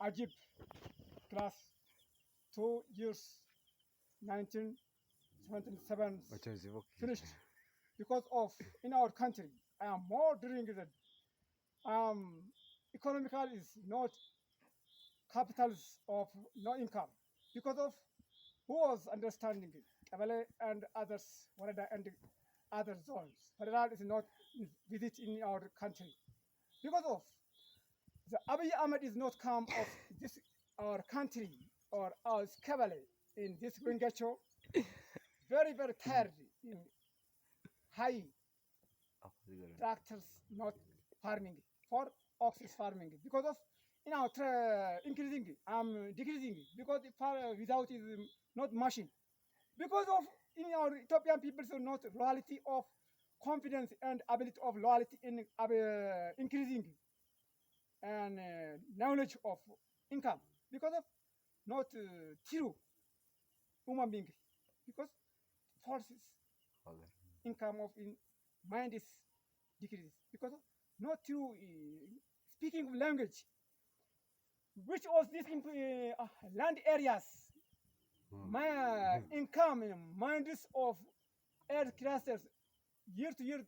Ajib, class 2 years, 1977, finished. Because of, in our country, I am more during the economical is not capitals of no income. Because of who was understanding it, Kabale and others, Warada and other zones. Federal is not visit in our country. Because of the Abiy Ahmed is not come of this our country or our Kabale in this Wingacho, very, very tired in high tractors not farming for ox is farming because of increasing decreasing because without is not machine because of in our Ethiopian people so not loyalty of confidence and ability of loyalty in increasing and knowledge of income because of not true human being because forces income of in mind is decreases because of not true speaking of language which was this land areas my income minds of air clusters year to year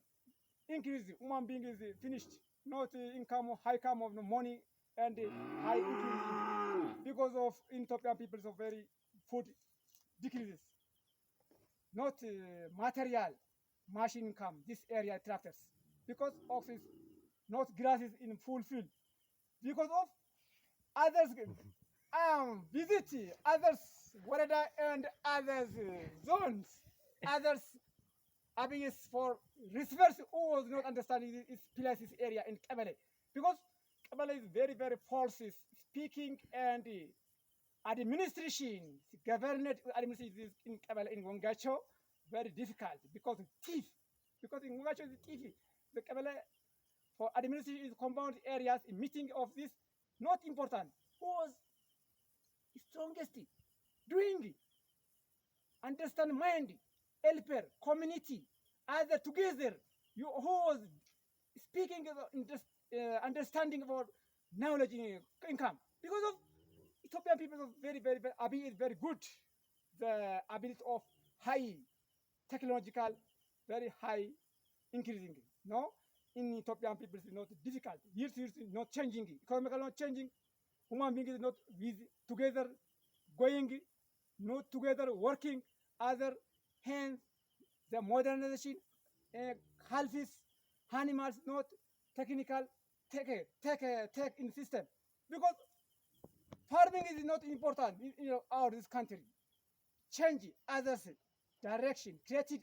increase human being is finished not income high income of the money and high increase because of Ethiopian people so very food decreases not material machine income this area tractors because ox is not grasses in full field because of others visit others Warada and others zones others having for reverse who was not understanding this places area in Kabale because Kabale is very very false speaking and administration government administration in Kabale in Wangacho very difficult because of thief because in Wangacho is thief the Kabale for administration is compound areas in meeting of this not important who was strongest doing understand mind helper community either together you who was speaking understanding about knowledge in income because of Ethiopian people are very very very Abiy is very good the ability of high technological very high increasing no in Ethiopian people is not difficult years is not changing economical not changing human being is not with together going not together working other hands the modernization half animals not technical take in system because farming is not important in our this country change others direction created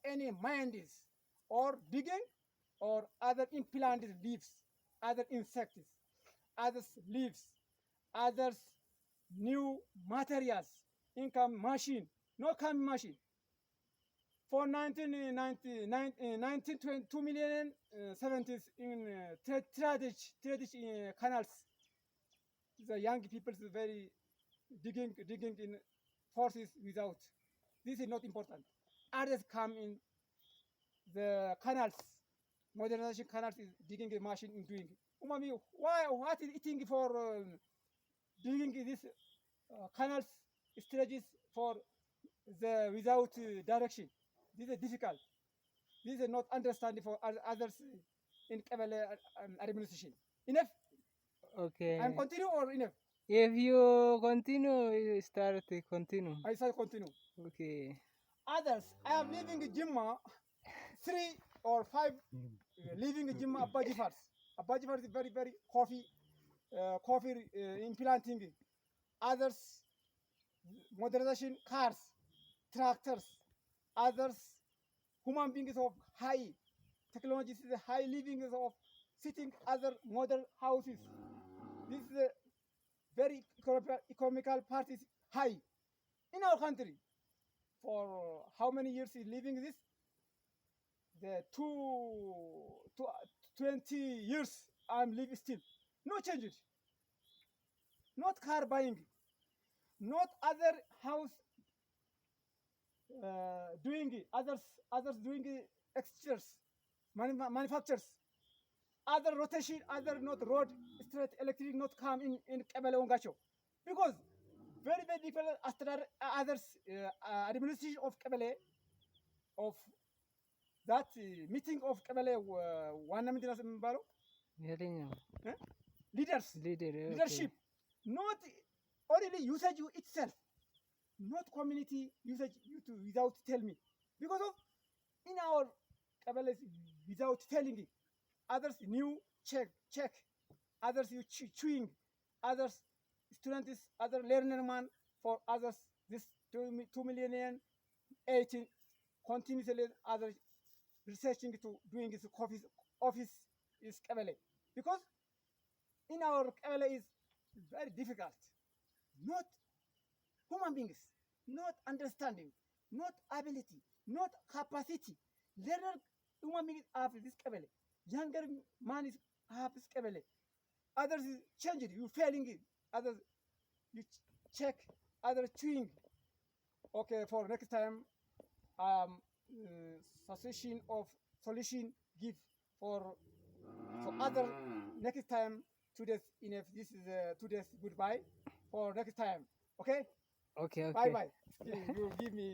any minds or digging or other implanted leaves other insects others leaves others new materials income machine no come machine for 1922 million 70s in tradish canals the young people is very digging in forces without this is not important others come in the canals modernization canals is digging a machine in doing umami why what is eating for digging this canals strategies for the without direction this is difficult this is not understanding for others in Kabale administration enough Okay. I'm continue or enough If you continue, you start to continue. I shall continue Okay. others I am living in Jimma 3 or 5 living in Jimma Abajifars is very very coffee implanting others modernization cars tractors others human beings of high technologies is high living of sitting other model houses this is a very economical part is high in our country for how many years is living this the 20 years I'm living still no changes not car buying not other house doing it others doing it extras manufacturers other rotation, other not road, straight electric not come in Kebele Ongacho. Because very, very different others administration of Kebele, of that meeting of Kebele, one Mbalo, የትኛው leaders, ሊደር? leadership, not only usage itself, not community usage without tell me. Because of in our Kebele without telling it. Others new check, others you chewing, others students, other learner man, for others this 2 million 18 continuously other researching to doing his office is Kebele. Because in our Kebele is very difficult, not human beings, not understanding, not ability, not capacity. Learner human beings have this Kebele. Younger man is half Kebele. Others is changing, you failing it. Others you check, others chewing. Okay, for next time, suggestion of solution give for other next time. Today's enough. This is today's goodbye. For next time, okay? Okay. Bye bye. You give me.